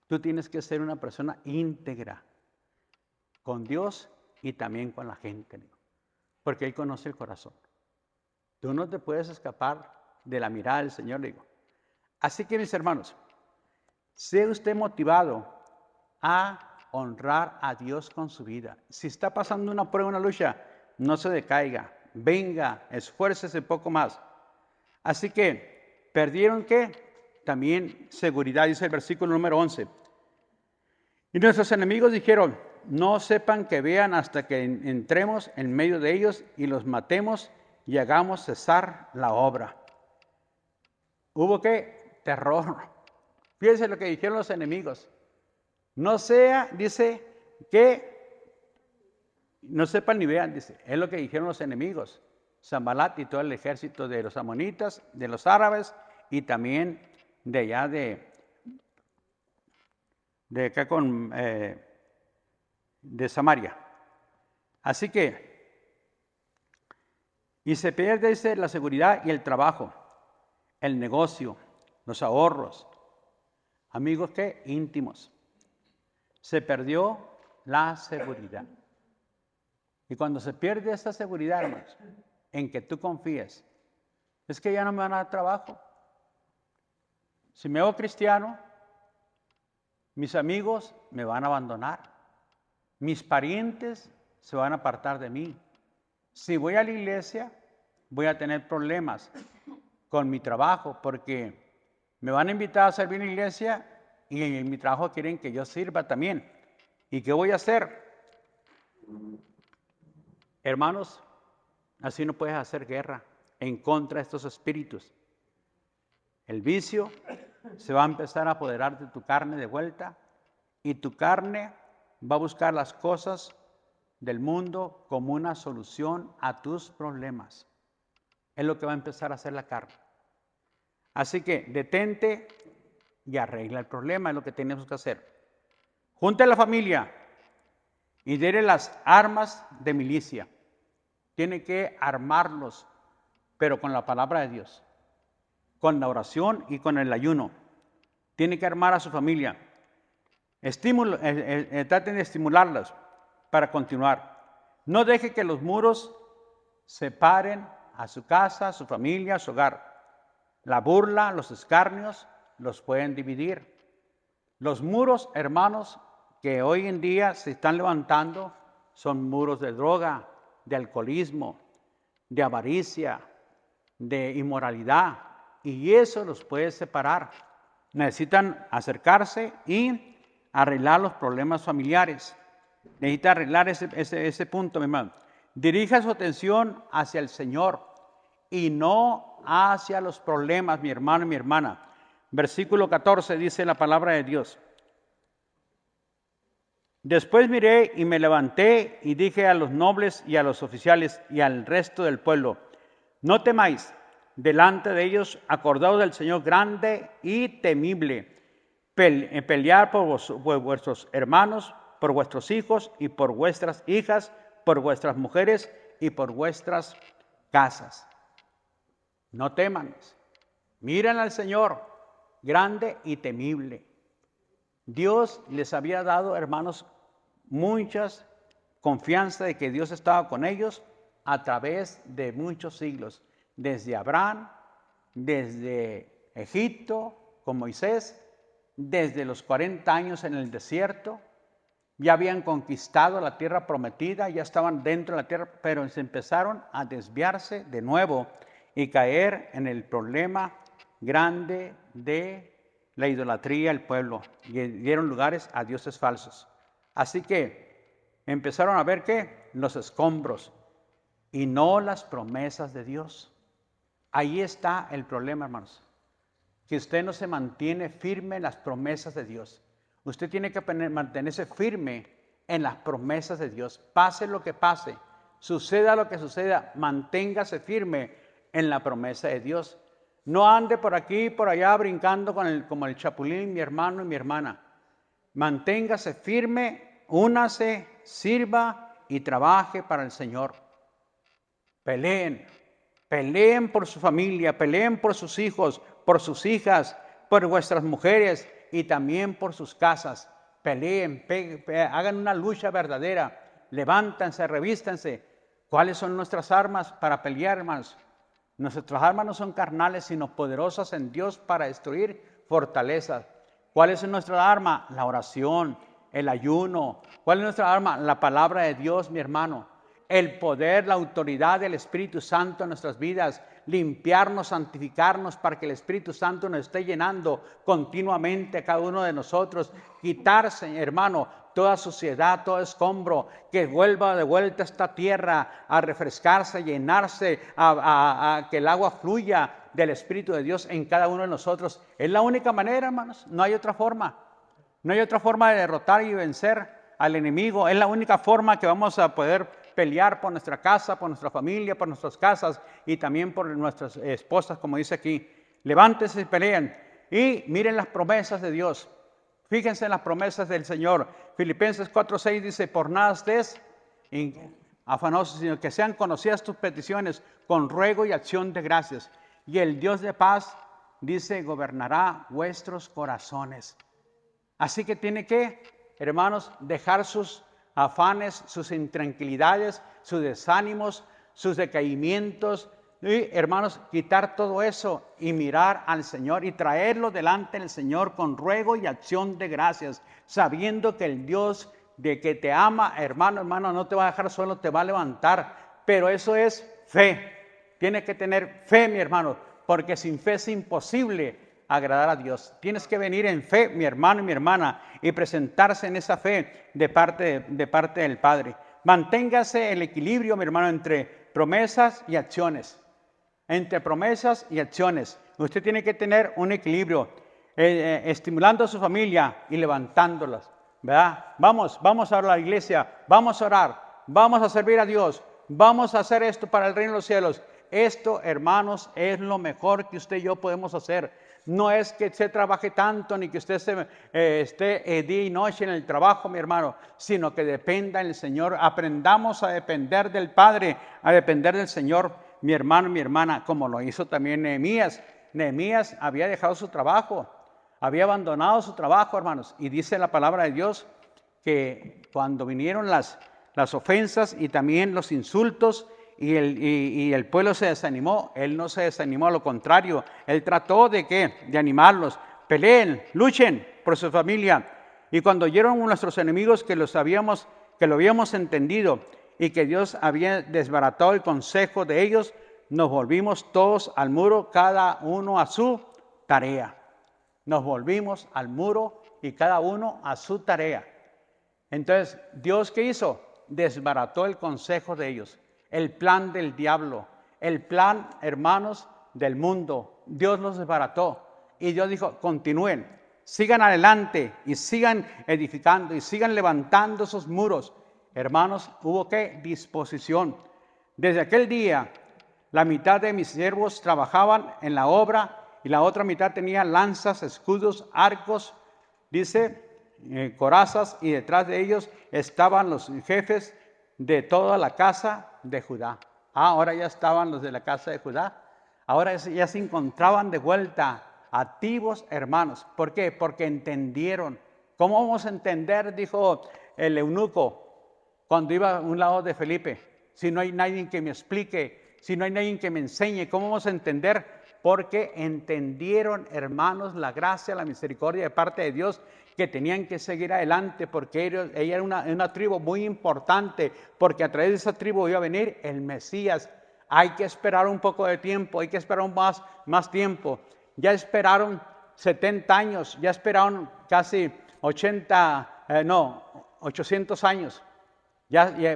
Tú tienes que ser una persona íntegra con Dios y también con la gente, le digo, porque Él conoce el corazón. Tú no te puedes escapar de la mirada del Señor, le digo. Así que mis hermanos, sea usted motivado a honrar a Dios con su vida. Si está pasando una prueba, una lucha, no se decaiga. Venga, esfuércese un poco más. Así que, ¿perdieron qué? También seguridad, dice el versículo número 11. Y nuestros enemigos dijeron, no sepan que vean hasta que entremos en medio de ellos y los matemos y hagamos cesar la obra. ¿Hubo qué? Terror. Fíjense lo que dijeron los enemigos. No sea, dice, que no sepan ni vean, dice. Es lo que dijeron los enemigos. Sanbalat y todo el ejército de los amonitas, de los árabes y también de allá de acá de Samaria. Así que, y se pierde, dice, la seguridad y el trabajo, el negocio, los ahorros. Amigos, ¿qué? Íntimos. Se perdió la seguridad. Y cuando se pierde esa seguridad, hermanos, en que tú confíes, es que ya no me van a dar trabajo. Si me hago cristiano, mis amigos me van a abandonar. Mis parientes se van a apartar de mí. Si voy a la iglesia, voy a tener problemas con mi trabajo porque me van a invitar a servir en la iglesia y en mi trabajo quieren que yo sirva también. ¿Y qué voy a hacer? Hermanos, así no puedes hacer guerra en contra de estos espíritus. El vicio se va a empezar a apoderar de tu carne de vuelta y tu carne va a buscar las cosas del mundo como una solución a tus problemas. Es lo que va a empezar a hacer la carne. Así que detente y arregla el problema, es lo que tenemos que hacer. Junte a la familia y déle las armas de milicia. Tiene que armarlos, pero con la palabra de Dios, con la oración y con el ayuno. Tiene que armar a su familia. Traten de estimularlas para continuar. No deje que los muros separen a su casa, a su familia, a su hogar. La burla, los escarnios los pueden dividir. Los muros, hermanos, que hoy en día se están levantando son muros de droga, de alcoholismo, de avaricia, de inmoralidad. Y eso los puede separar. Necesitan acercarse y arreglar los problemas familiares. Necesita arreglar ese punto, mi hermano. Dirija su atención hacia el Señor y no hacia los problemas, mi hermano y mi hermana. Versículo 14 dice la palabra de Dios. Después miré y me levanté y dije a los nobles y a los oficiales y al resto del pueblo, no temáis delante de ellos, acordaos del Señor grande y temible, pelear por vuestros hermanos, por vuestros hijos y por vuestras hijas, por vuestras mujeres y por vuestras casas. No teman. Miren al Señor, grande y temible. Dios les había dado, hermanos, muchas confianza de que Dios estaba con ellos a través de muchos siglos. Desde Abraham, desde Egipto con Moisés, desde los 40 años en el desierto. Ya habían conquistado la tierra prometida, ya estaban dentro de la tierra, pero se empezaron a desviarse de nuevo y caer en el problema grande de la idolatría del pueblo, y dieron lugares a dioses falsos. Así que empezaron a ver ¿qué? Los escombros y no las promesas de Dios. Ahí está el problema, hermanos, que usted no se mantiene firme en las promesas de Dios. Usted tiene que mantenerse firme en las promesas de Dios. Pase lo que pase, suceda lo que suceda, manténgase firme en la promesa de Dios. No ande por aquí y por allá brincando como el chapulín, mi hermano y mi hermana. Manténgase firme, únase, sirva y trabaje para el Señor. Peleen, peleen por su familia, peleen por sus hijos, por sus hijas, por vuestras mujeres y también por sus casas. Peleen, hagan una lucha verdadera, levántense, revístanse. ¿Cuáles son nuestras armas para pelear, hermanos? Nuestras armas no son carnales, sino poderosas en Dios para destruir fortalezas. ¿Cuál es nuestra arma? La oración, el ayuno. ¿Cuál es nuestra arma? La palabra de Dios, mi hermano. El poder, la autoridad del Espíritu Santo en nuestras vidas. Limpiarnos, santificarnos para que el Espíritu Santo nos esté llenando continuamente a cada uno de nosotros. Quitarse, hermano, toda suciedad, todo escombro, que vuelva de vuelta a esta tierra a refrescarse, a llenarse, a que el agua fluya del Espíritu de Dios en cada uno de nosotros. Es la única manera, hermanos, no hay otra forma. No hay otra forma de derrotar y vencer al enemigo. Es la única forma que vamos a poder pelear por nuestra casa, por nuestra familia, por nuestras casas y también por nuestras esposas, como dice aquí. Levántense y peleen y miren las promesas de Dios. Fíjense en las promesas del Señor. Filipenses 4:6 dice, por nada estés afanosos, sino que sean conocidas tus peticiones con ruego y acción de gracias. Y el Dios de paz, dice, gobernará vuestros corazones. Así que tiene que, hermanos, dejar sus afanes, sus intranquilidades, sus desánimos, sus decaimientos. Y, hermanos, quitar todo eso y mirar al Señor y traerlo delante del Señor con ruego y acción de gracias, sabiendo que el Dios de que te ama, hermano, no te va a dejar solo, te va a levantar. Pero eso es fe. Tienes que tener fe, mi hermano, porque sin fe es imposible agradar a Dios. Tienes que venir en fe, mi hermano y mi hermana, y presentarse en esa fe de parte del Padre. Manténgase el equilibrio, mi hermano, entre promesas y acciones. Entre promesas y acciones. Usted tiene que tener un equilibrio, estimulando a su familia y levantándolas, ¿verdad? Vamos a la iglesia, vamos a orar, vamos a servir a Dios, vamos a hacer esto para el reino de los cielos. Esto, hermanos, es lo mejor que usted y yo podemos hacer. No es que usted trabaje tanto, ni que usted esté día y noche en el trabajo, mi hermano, sino que dependa del Señor. Aprendamos a depender del Padre, a depender del Señor, mi hermano y mi hermana, como lo hizo también Nehemías. Nehemías había dejado su trabajo, había abandonado su trabajo, hermanos. Y dice la palabra de Dios que cuando vinieron las ofensas y también los insultos, y el pueblo se desanimó, él no se desanimó, a lo contrario, él trató de animarlos, peleen, luchen por su familia. Y cuando oyeron nuestros enemigos que lo habíamos entendido y que Dios había desbaratado el consejo de ellos, nos volvimos todos al muro, cada uno a su tarea. Nos volvimos al muro y cada uno a su tarea. Entonces, ¿Dios qué hizo? Desbarató el consejo de ellos. El plan del diablo, el plan, hermanos, del mundo. Dios los desbarató y Dios dijo, continúen, sigan adelante y sigan edificando y sigan levantando esos muros. Hermanos, hubo ¿qué? Disposición. Desde aquel día, la mitad de mis siervos trabajaban en la obra y la otra mitad tenía lanzas, escudos, arcos, dice, corazas, y detrás de ellos estaban los jefes de toda la casa de Judá. Ahora ya estaban los de la casa de Judá. Ahora ya se encontraban de vuelta activos, hermanos. ¿Por qué? Porque entendieron. ¿Cómo vamos a entender? Dijo el eunuco cuando iba a un lado de Felipe. Si no hay nadie que me explique, si no hay nadie que me enseñe, ¿cómo vamos a entender? Porque entendieron, hermanos, la gracia, la misericordia de parte de Dios, que tenían que seguir adelante, porque ella era una tribu muy importante, porque a través de esa tribu iba a venir el Mesías. Hay que esperar un poco de tiempo, hay que esperar más tiempo. Ya esperaron 70 años, ya esperaron casi 800 años.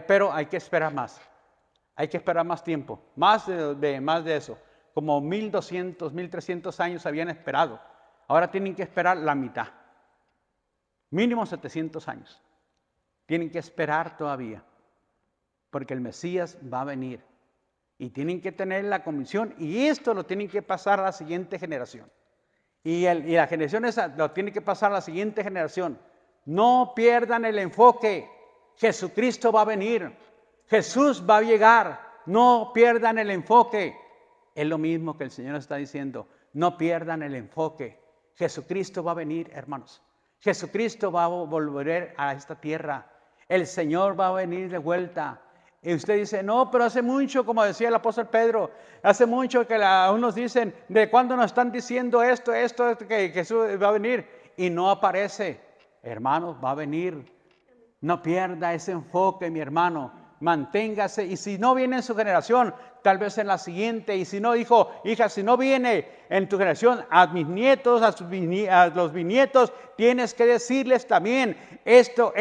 Pero hay que esperar más. Hay que esperar más tiempo, más de eso. Como 1200, 1300 años habían esperado. Ahora tienen que esperar la mitad. Mínimo 700 años. Tienen que esperar todavía. Porque el Mesías va a venir. Y tienen que tener la convicción. Y esto lo tienen que pasar a la siguiente generación. Y la generación esa lo tiene que pasar a la siguiente generación. No pierdan el enfoque. Jesucristo va a venir. Jesús va a llegar. No pierdan el enfoque. Es lo mismo que el Señor está diciendo. No pierdan el enfoque. Jesucristo va a venir, hermanos. Jesucristo va a volver a esta tierra. El Señor va a venir de vuelta. Y usted dice, no, pero hace mucho, como decía el apóstol Pedro, hace mucho que unos dicen, ¿de cuándo nos están diciendo esto, que Jesús va a venir? Y no aparece. Hermanos, va a venir. No pierda ese enfoque, mi hermano. Manténgase. Y si no viene en su generación, tal vez en la siguiente. Y si no, hija, si no viene en tu generación, a mis nietos, a los bisnietos, tienes que decirles también esto.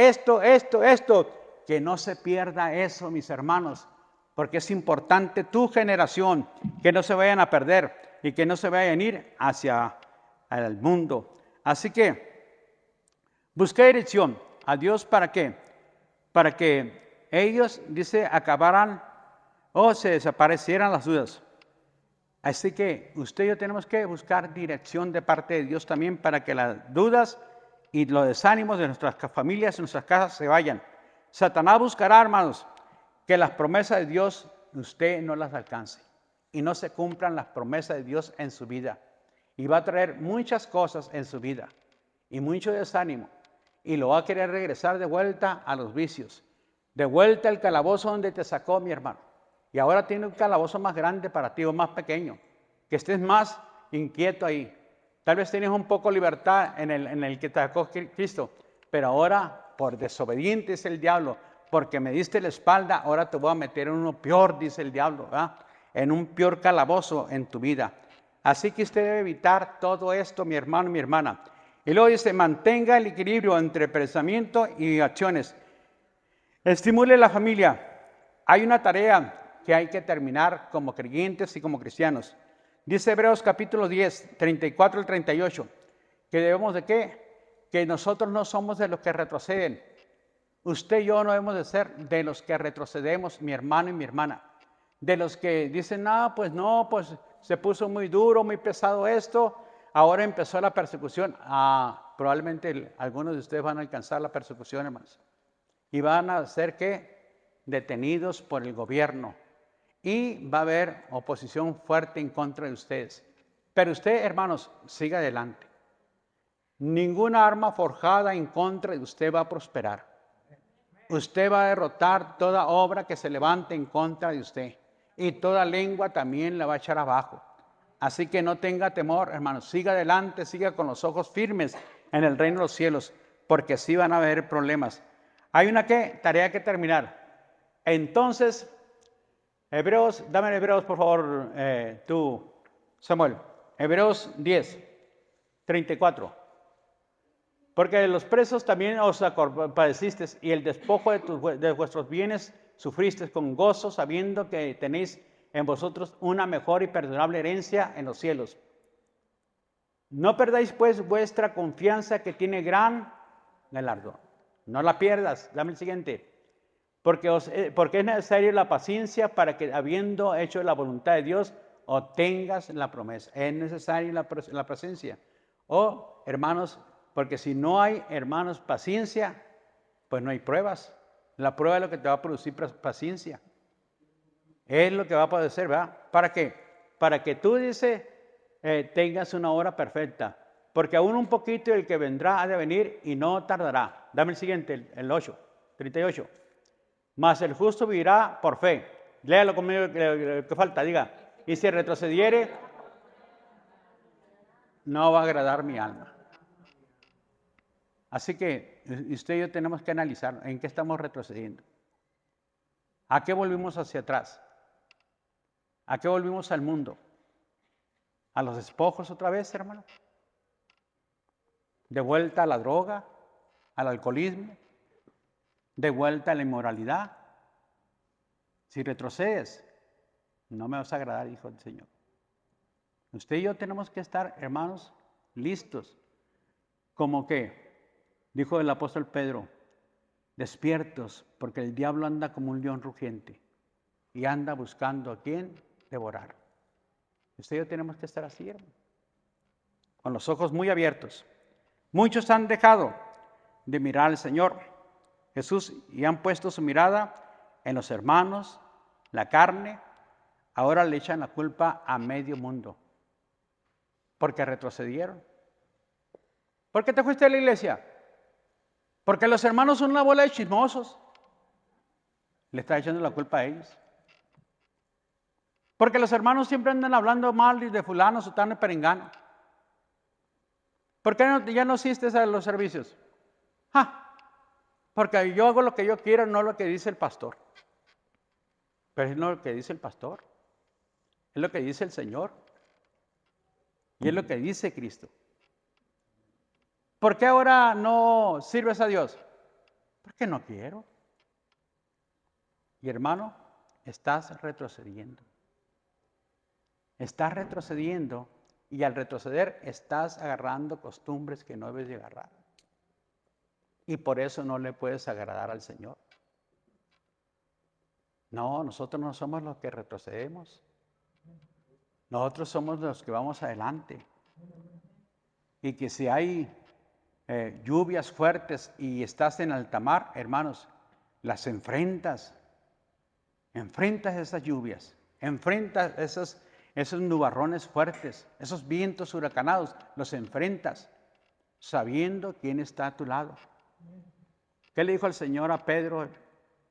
Que no se pierda eso, mis hermanos. Porque es importante tu generación, que no se vayan a perder y que no se vayan a ir hacia el mundo. Así que busqué dirección a Dios. ¿Para qué? Para que ellos, dice, acabaran o se desaparecieran las dudas. Así que usted y yo tenemos que buscar dirección de parte de Dios también para que las dudas y los desánimos de nuestras familias, de nuestras casas se vayan. Satanás buscará, hermanos, que las promesas de Dios usted no las alcance y no se cumplan las promesas de Dios en su vida. Y va a traer muchas cosas en su vida y mucho desánimo. Y lo va a querer regresar de vuelta a los vicios, de vuelta al calabozo donde te sacó, mi hermano. Y ahora tiene un calabozo más grande para ti o más pequeño, que estés más inquieto ahí. Tal vez tienes un poco de libertad en el que te sacó Cristo, pero ahora por desobediente es el diablo, porque me diste la espalda, ahora te voy a meter en uno peor, dice el diablo, ¿verdad? En un peor calabozo en tu vida. Así que usted debe evitar todo esto, mi hermano y mi hermana. Y luego dice, mantenga el equilibrio entre pensamiento y acciones. Estimule la familia. Hay una tarea que hay que terminar como creyentes y como cristianos. Dice Hebreos capítulo 10, 34 al 38, que debemos de ¿qué? Que nosotros no somos de los que retroceden. Usted y yo no debemos de ser de los que retrocedemos, mi hermano y mi hermana. De los que dicen, pues se puso muy duro, muy pesado esto, ahora empezó la persecución. Probablemente algunos de ustedes van a alcanzar la persecución, hermanos. Y van a ser ¿qué? Detenidos por el gobierno. Y va a haber oposición fuerte en contra de ustedes. Pero usted, hermanos, siga adelante. Ninguna arma forjada en contra de usted va a prosperar. Usted va a derrotar toda obra que se levante en contra de usted. Y toda lengua también la va a echar abajo. Así que no tenga temor, hermanos. Siga adelante, siga con los ojos firmes en el reino de los cielos. Porque sí van a haber problemas. Hay una tarea que terminar. Entonces, Hebreos, dame Hebreos por favor, tú, Samuel. Hebreos 10, 34. Porque de los presos también os padecisteis, y el despojo de vuestros bienes sufristeis con gozo, sabiendo que tenéis en vosotros una mejor y perdurable herencia en los cielos. No perdáis pues vuestra confianza, que tiene gran galardón. No la pierdas. Dame el siguiente. Porque es necesaria la paciencia para que, habiendo hecho la voluntad de Dios, obtengas la promesa. Es necesaria la paciencia. Hermanos, porque si no hay, hermanos, paciencia, pues no hay pruebas. La prueba es lo que te va a producir paciencia. Es lo que va a padecer, ¿verdad? ¿Para qué? para que tú, dice, tengas una hora perfecta. Porque aún un poquito el que vendrá ha de venir y no tardará. Dame el siguiente, el 8, 38. Mas el justo vivirá por fe. Léalo conmigo, que falta, diga. Y si retrocediere, no va a agradar mi alma. Así que usted y yo tenemos que analizar en qué estamos retrocediendo. ¿A qué volvimos hacia atrás? ¿A qué volvimos al mundo? ¿A los despojos otra vez, hermano? ¿De vuelta a la droga? ¿Al alcoholismo? ¿De vuelta a la inmoralidad? Si retrocedes, no me vas a agradar, hijo del Señor. Usted y yo tenemos que estar, hermanos, listos. Como que, dijo el apóstol Pedro, despiertos, porque el diablo anda como un león rugiente y anda buscando a quién devorar. Usted y yo tenemos que estar así, hermano, con los ojos muy abiertos. Muchos han dejado de mirar al Señor Jesús y han puesto su mirada en los hermanos, la carne. Ahora le echan la culpa a medio mundo porque retrocedieron. ¿Por qué te fuiste a la iglesia? Porque los hermanos son una bola de chismosos. Le está echando la culpa a ellos. Porque los hermanos siempre andan hablando mal de fulano, sutano y perengano. ¿Por qué ya no asistes a los servicios? Porque yo hago lo que yo quiero, no lo que dice el pastor. Pero es no lo que dice el pastor. Es lo que dice el Señor. Y es lo que dice Cristo. ¿Por qué ahora no sirves a Dios? Porque no quiero. Y hermano, estás retrocediendo. Estás retrocediendo y al retroceder estás agarrando costumbres que no debes de agarrar. Y por eso no le puedes agradar al Señor. No, nosotros no somos los que retrocedemos. Nosotros somos los que vamos adelante. Y que si hay lluvias fuertes y estás en alta mar, hermanos, las enfrentas. Enfrentas esas lluvias. Enfrentas esos nubarrones fuertes, esos vientos huracanados. Los enfrentas sabiendo quién está a tu lado. ¿Qué le dijo el Señor a Pedro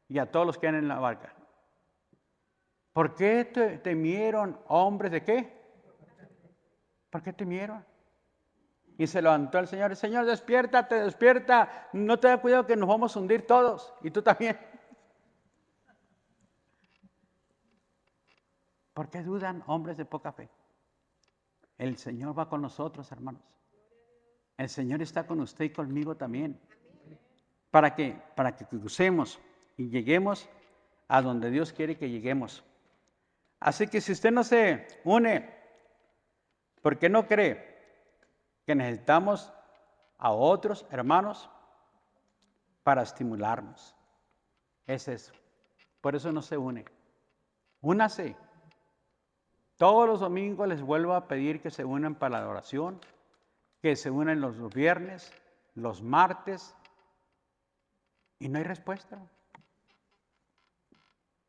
y a todos los que eran en la barca? ¿Por qué temieron hombres de qué? ¿Por qué temieron? Y se levantó el Señor. Señor, despiértate, despierta. No te da cuidado que nos vamos a hundir todos. Y tú también. ¿Por qué dudan hombres de poca fe? El Señor va con nosotros, hermanos. El Señor está con usted y conmigo también. ¿Para qué? Para que crucemos y lleguemos a donde Dios quiere que lleguemos. Así que si usted no se une, ¿por qué no cree que necesitamos a otros hermanos para estimularnos? Es eso. Por eso no se une. Únase. Todos los domingos les vuelvo a pedir que se unan para la oración, que se unan los viernes, los martes, y no hay respuesta.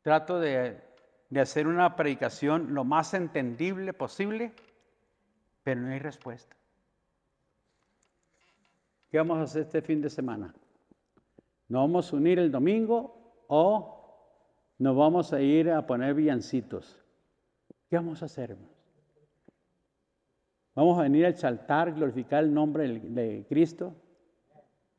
Trato de hacer una predicación lo más entendible posible, pero no hay respuesta. ¿Qué vamos a hacer este fin de semana? ¿Nos vamos a unir el domingo o nos vamos a ir a poner villancitos? ¿Qué vamos a hacer, hermanos? ¿Vamos a venir a exaltar, glorificar el nombre de Cristo?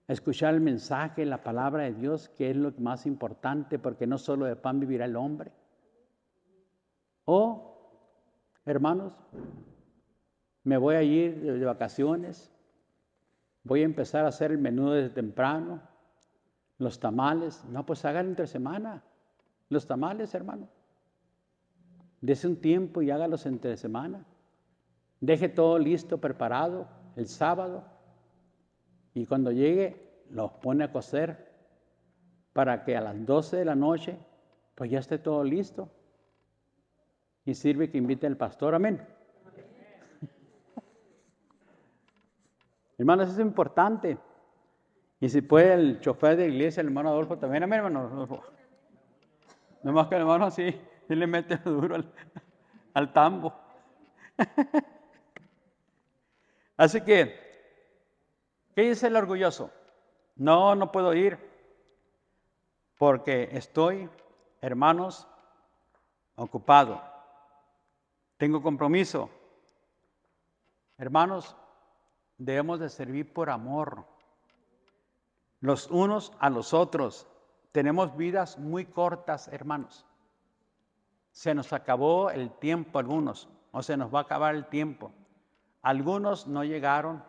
A escuchar el mensaje, la palabra de Dios, que es lo más importante, porque no solo de pan vivirá el hombre. O, hermanos, me voy a ir de vacaciones, voy a empezar a hacer el menú desde temprano, los tamales. No, pues hagan entre semana los tamales, hermano. Dese un tiempo y hágalos entre semana. Deje todo listo, preparado el sábado. Y cuando llegue, los pone a cocer para que a las 12 de la noche, pues ya esté todo listo. Y sirve que invite al pastor, amén. Hermanos, eso es importante. Y si puede el chofer de la iglesia, el hermano Adolfo, también, amén, hermano. No más que el hermano sí le mete duro al tambo. Así que, ¿qué dice el orgulloso? No, no puedo ir porque estoy, hermanos, ocupado. Tengo compromiso. Hermanos, debemos de servir por amor, los unos a los otros. Tenemos vidas muy cortas, hermanos. Se nos acabó el tiempo algunos, o se nos va a acabar el tiempo. Algunos no llegaron,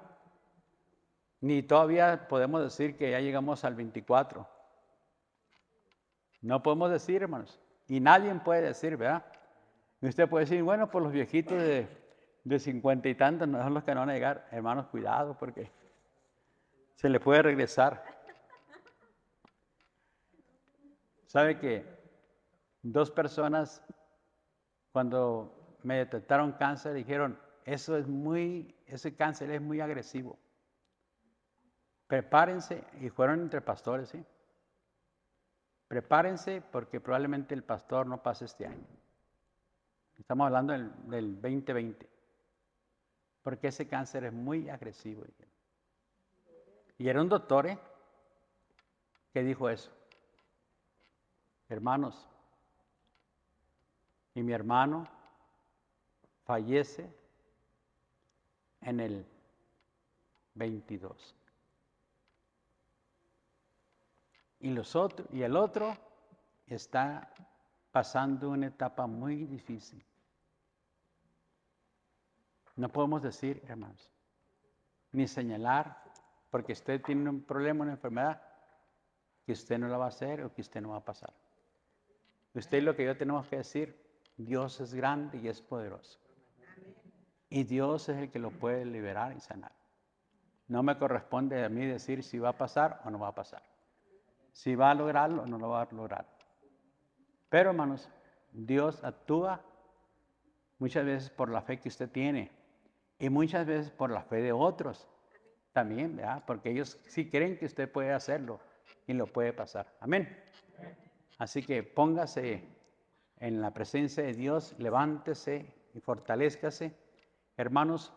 ni todavía podemos decir que ya llegamos al 24. No podemos decir, hermanos, y nadie puede decir, ¿verdad? Y usted puede decir, bueno, por los viejitos de 50 y tantos no son los que no van a llegar. Hermanos, cuidado, porque se le puede regresar. ¿Sabe que 2 personas, cuando me detectaron cáncer, dijeron, ese cáncer es muy agresivo? Prepárense, y fueron entre pastores, ¿sí? Prepárense porque probablemente el pastor no pase este año. Estamos hablando del 2020. Porque ese cáncer es muy agresivo. Y era un doctor que dijo eso. Hermanos, y mi hermano fallece en el 22. Y el otro está pasando una etapa muy difícil. No podemos decir, hermanos, ni señalar, porque usted tiene un problema, una enfermedad, que usted no la va a hacer o que usted no va a pasar. Usted lo que yo tenemos que decir, Dios es grande y es poderoso. Y Dios es el que lo puede liberar y sanar. No me corresponde a mí decir si va a pasar o no va a pasar. Si va a lograrlo o no lo va a lograr. Pero, hermanos, Dios actúa muchas veces por la fe que usted tiene y muchas veces por la fe de otros también, ¿verdad? Porque ellos sí creen que usted puede hacerlo y lo puede pasar. Amén. Así que póngase en la presencia de Dios, levántese y fortalézcase. Hermanos,